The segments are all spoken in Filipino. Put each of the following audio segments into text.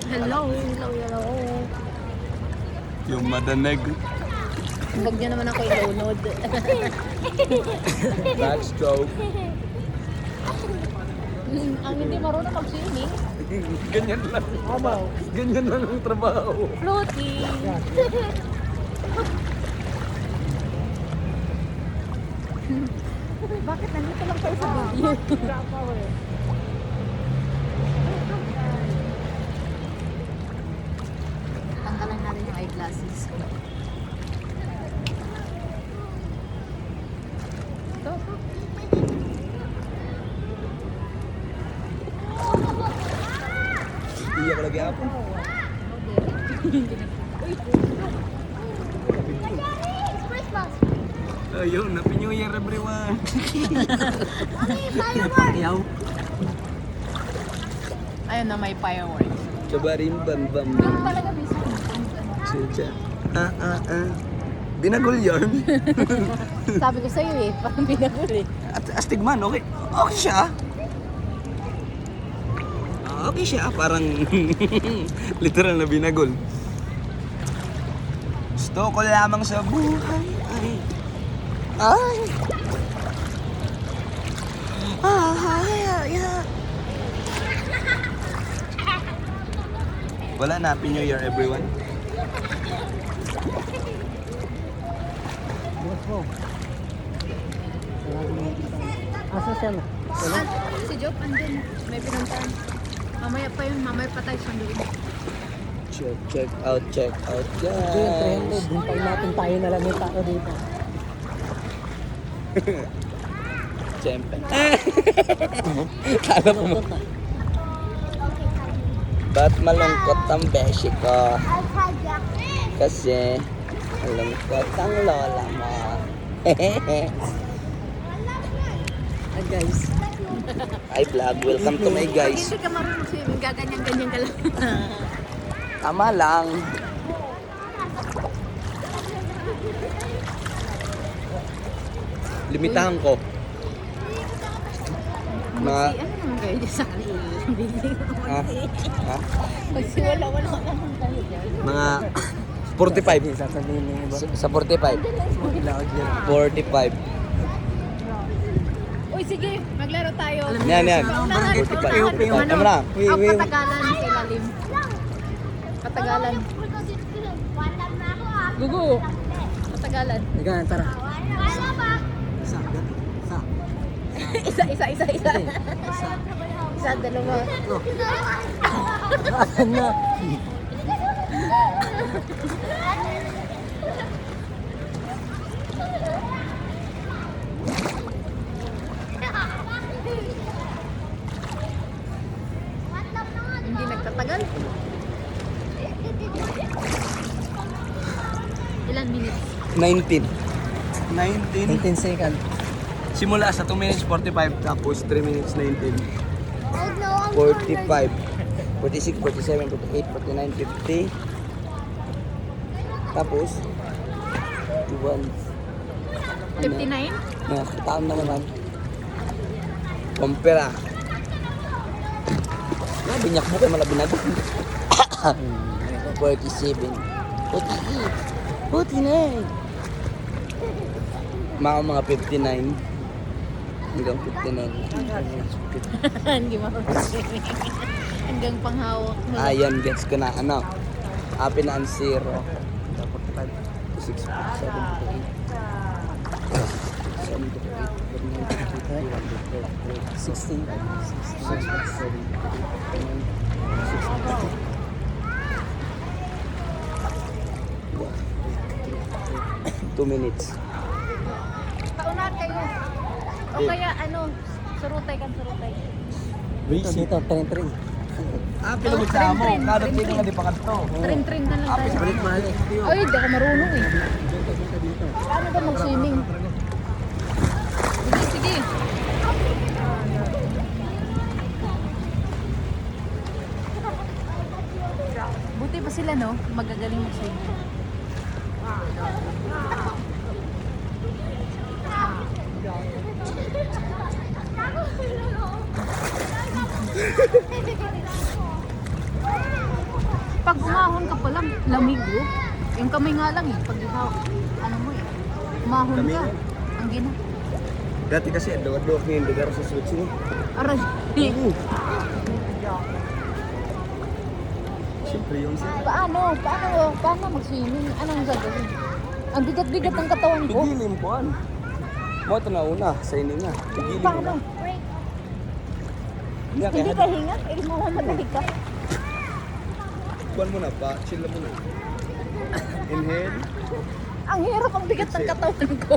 Hello, hello, hello. Yung madanig. Huwag niyo naman ako ilunod. Backstroke. Ang hindi marunong mag-swimming. Ganyan lang. Ganyan lang ang trabaho. Floating. Bakit nandito lang kayo sa video? Tanggalan natin yung eyeglasses. Ito. Iya ko lagi apa? Ayun, Happy New Year everyone. Ayun na, may fireworks. Coba rin bam bam. Yung talaga bisa. Chucha. Binagol yarn. Sabi ko sa'yo eh, parang binagul eh. At astigman, okay. Okay siya. Okay siya, parang literal na binagol. Gusto ko lamang sa buhay ay wala na, Happy New Year everyone. Asa siya na? Si Job, andun. May pinuntahan. Mamaya pa yun, mamaya pa tayo sunduin. Check out guys. Hintay natin tayo na lang yung tao dito. Siyempre. Kala mo. Ba't malungkot ang beshi ko? Kasi malungkot ang lola mo. Ay guys. Hi vlog, welcome to my Pag guys. hindi ka marunong swimming, gaganyan-ganyan ka lang. Tama lang. Limitahan ko. Mga Ano naman kayo dyan sa kanila? ha? Ha? Kasi wala naman kayo dyan. Mga 45. Sasabihin ng iba. Sa 45. Ilaog yan. 45. Uy, sige, maglaro tayo. Yan. Paunahan, 45. paunahan. Ano na? Ang patagalan sa ilalim. Patagalan. Gugu. Patagalan. Ikaw, tara. Isa. Isa. Isa, dalawa. Asan na? Hindi nagtatagal. Ilan minutes? 19. 18 seconds. Simula sa 2 minutes 45 tapos 3 minutes 19. 45. 46, 47, 48, 49, 50. Tapos 51. 59? Taon na naman. Kumpira. Binyak mo kayo malabing na doon. 47. 48. 49. Mga 59. Hanggang 59. Hindi marunong. Hanggang panghawak mo. Ayan, gets ko na. Ano? Happy na ang 0. 6, 7, 16. 2 minutes. Paunahan kayo. O kaya ano, surutay kang surutay. Dito, 33. Pilumit sa mo. Kada pili nga di pa kanto. Trim-trim na lang tayo. Balik mali. Ay, hindi ako marunong eh. Paano ka mag-swimming? Sige. Buti pa sila no, magagaling mag-swimming. pag umahon ka pa lang, lamig oh. Yung kamay nga lang eh, pag ikaw, ano mo eh, umahon Kamay ka. lang. Ang gina. Dati kasi ado-ado ako yung lugar sa switch niya. Aray. Siyempre yun siya. Paano mag-swimming? Anong gagawin? Ang bigat-bigat ng katawan ko. Pigilim po an. Mo ito na una sa inyo nga. Pigilim mo Paano? na. Nga, Hindi kaya ka hinga, eh mamamatay ka. buwan mo na pa, chill mo na. Inhale, Ang hirap, ang bigat ng katawan ko.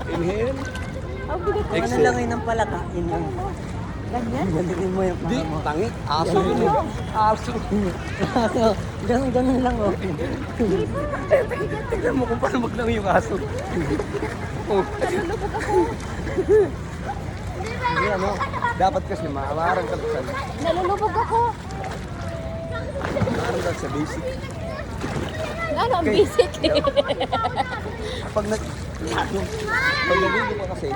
inhale. Ang bigat ng Ano lang yun ang palaka? Yun lang. ganyan. Ganun mo yung Di, paa mo. tangi. Aso yun eh. Aso. So, ganun lang oh. Tignan mo kung paano maglawi yung aso. Oh. Nalulubog ako. Hindi ano, dapat kasi maaarang ka sa Nalulubog ako. maaarang ka sa basic. Ano ang Okay. basic eh. Pag naghigop ka kasi,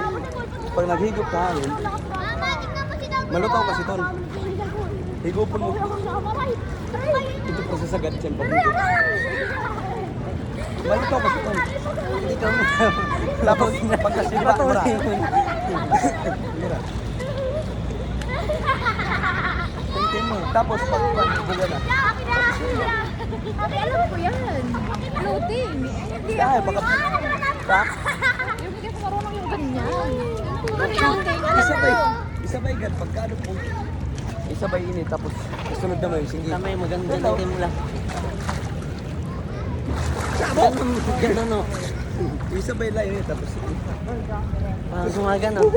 pag naghigop ka hangin, malutaw kasi ton. Higupon mo. Ito pa sa sagat yan pag higop. Malutaw kasi ton. Hindi ka mo. Tapos pagkasira, mura. Mura. Tapos pagbuga na. Alam ko yan. Floating. Hindi Ay, ako baka- yan. Yung hindi ako marunong yung ganyan. Floating. Alam Isabay, ko. isabay gan pagkano po. Isabay init tapos sunod naman yung sige. Tama yung maganda ng team lang. Ganun oh. Isabay lang init tapos sige. Parang sumagan oh.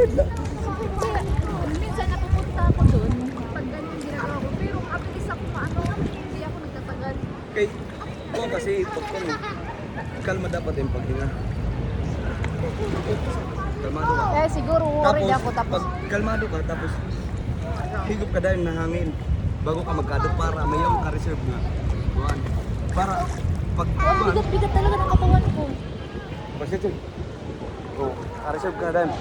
Minsan napupunta ako doon. Pag ganyan ginagawa ko. Pero kabilis ako paano. Hindi ako nagtatagal. Kay ko kasi pag kalma dapat yung paghinga. Kalmado ka. Eh siguro worried ako tapos. pag kalmado ka tapos higop ka dahil ng hangin bago ka magkadot para mayroong ka-reserve na buwan. Para pag Ang bigat-bigat talaga ng katawan ko. Basta yun. Oh, ka-reserve ka dahil.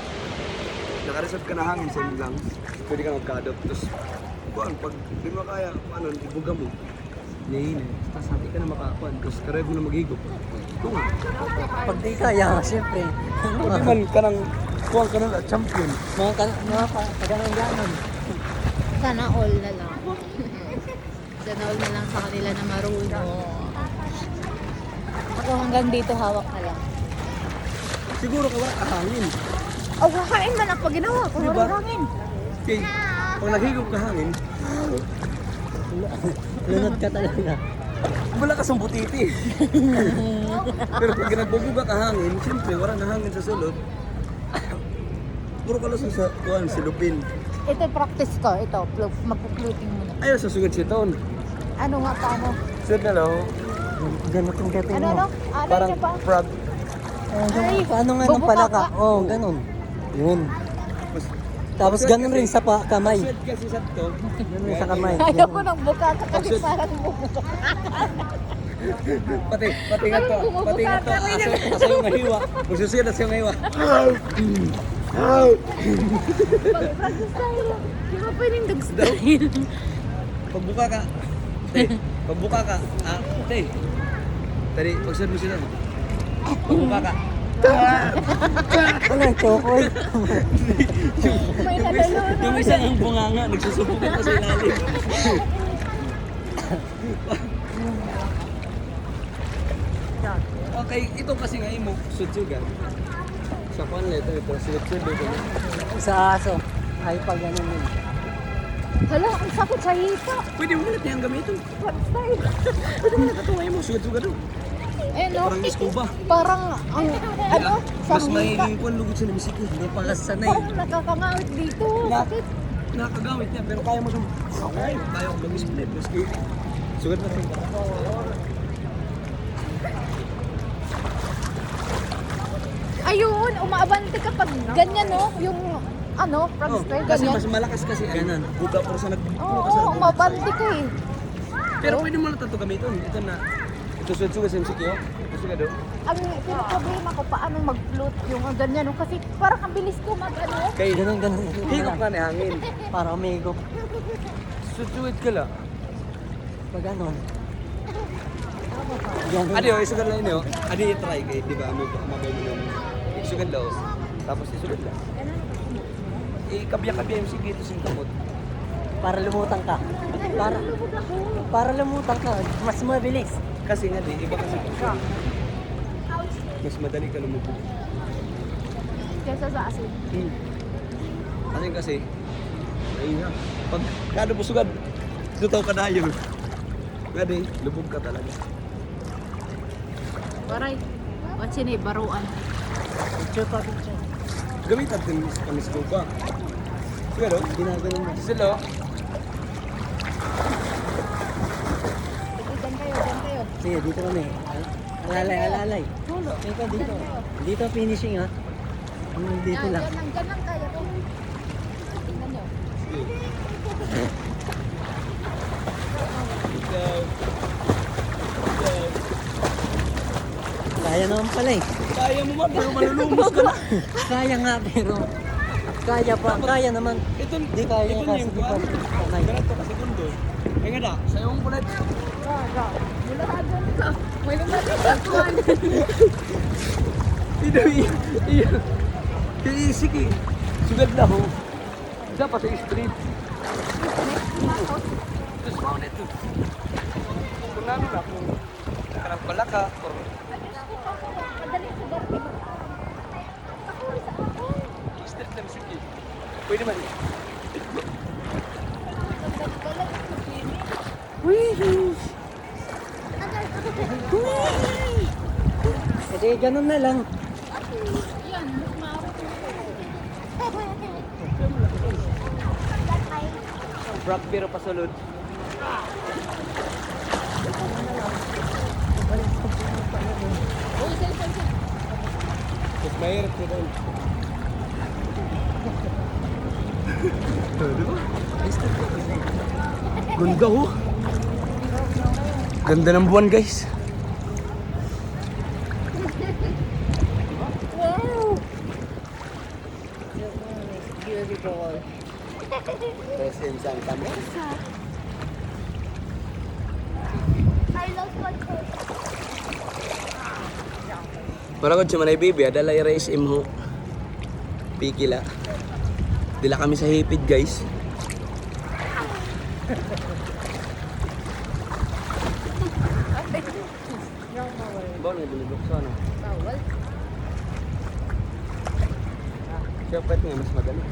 Naka-reserve ka na hangin sa inyong lungs. Pwede ka magkadot. Tapos, buwan, pag di mo kaya, ano, ibuga mo. Nihinin. Tapos hindi ka na makakuan. Tapos kareb mo na maghigop. Ito nga. Pag di kaya, syempre. Pwede man ka ng kuwang ka na champion. Mga pagano'n-ganon. Sana all na lang. Sana all na lang sa kanila na marunong. Ako hanggang dito hawak na lang. Siguro ka wala kahangin. Oh, kakain man ako ginawa ko. Diba? Walang hangin. Okay, pag naghigop ka hangin, Lunod ka talaga. wala ka sa butiti. Pero pag nagbubuga ka hangin, siyempre wala na hangin sa sulod. Puro ka lang sa kuwan, silupin. Ito practice ko. Ito, mag-floating muna. Ayaw sa sugod si Ton. Ano nga paano? Sunod na lang. Ganun kung gatin Ano, mo. ano? Ano Parang siya pa? frog. Ay, Paano nga ng bubuka palaka? ka. Oo, ganun. Yun. Mas- Tapos ganun rin sa kamay. Pag-sweat kasi sa to. Ganun rin sa kamay. Ayaw ko ng buka kasi Pag-sweat. parang bubuka. Pati nga to. Pati nga to. Asa yung mahiwa. Magsusunod na siya mahiwa. Pag-practice tayo. Di ba pwedeng dog style? Pagbuka ka. Te, pagbuka ka. Ah, te. Tadi, pagsunod mo sila. Pagbuka ka. Ano yung chokoy? May nalulunod. Yung isang ang bunganga, nagsusubukan pa sa ilalim. Okay, ito kasi nga mo, sutsugan. Sa kwan letter ito, sutsugan. Sa aso. Ay pag ganun yun. Hala, ang sakit sa hita. Pwede mo ulit niyang gamitin. What style? Pwede mo ulit ito mo, sutsugan doon. Eh no, Parang scuba. parang ang ano, sa Mas may hita. kwan lugod sa namisiki. Hindi pa kasi sanay. Parang nakakangawit dito. Na- Sakit. Nakakagawit niya, pero kaya mo siyang... Okay, kaya ko mag-split. Maski, sugat na rin. Ayun, umaabante ka pag ganyan no, yung ano, frog style, Kasi ganyan. mas malakas kasi ganun. Buga pero sa Oo, umabante ka eh. Pero pwede mo na ito gamitin. Ito na. Ito sugat sa MCQ. Gusto ka doon? Ang problema ko paano mag-float yung ganyan no, kasi parang ang bilis ko mag ano. Kay Ganun. higop ka na hangin. Para umigop. Sugat ka lang. Pag ganun. Yan. Adi, isugan lang yun. Adi, try kay, di ba, mabay mo naman. Isugan lang. Tapos isugan lang. Kabya-kabya yung sige ito sa kamot. Para lumutang ka. Para lumutang ka. Mas mabilis. Kasi nga di, iba kasi. Mas madali ka lumubog. Kesa sa asin. Kasi, ayun nga. Pag kado po sugad, tutaw ka na yun. Nga di, lubog ka talaga. Waray. What's in baruan? Picture pa, picture. Gamitan din kami sa lupa. Siguro, Ginaganon mo. silo. Sige, dyan kayo. Sige, dito kami. Alalay. Dito, dito. Dito finishing ha. Dito lang. Dyan lang kayo. Tingnan nyo. Kaya naman pala eh. Kaya mo ba? Pero malulumos ka na. Kaya nga pero. Kaya pa. Kaya naman. Ito, Di kaya ito kasi yung di pa. kuwan. Ganito ka segundo. Ay nga na, sa'yo mong pulat. Mula ka dyan ka. May lumalit sa tuwan. Iya. Iisik eh. Sugad na ho. Dapat sa street. Terus mau na ito. Kung ano na, kung nakarang pala ka, or street lang sige. Pwede man. Kasi ganun na lang. Yan, mas maarap. Brock pero pasulod. Uy, sel. Mas mahirap ko doon. Ganda ho. Ganda ng buwan guys. Wow! Beautiful. Presensya ang kami. I love my coach. Para ko siya manay baby, adala i-race mo. Pikila. Dila kami sa hipid guys. Bawa nga binibok sa ano. Bawal. Siya pwede nga mas madali.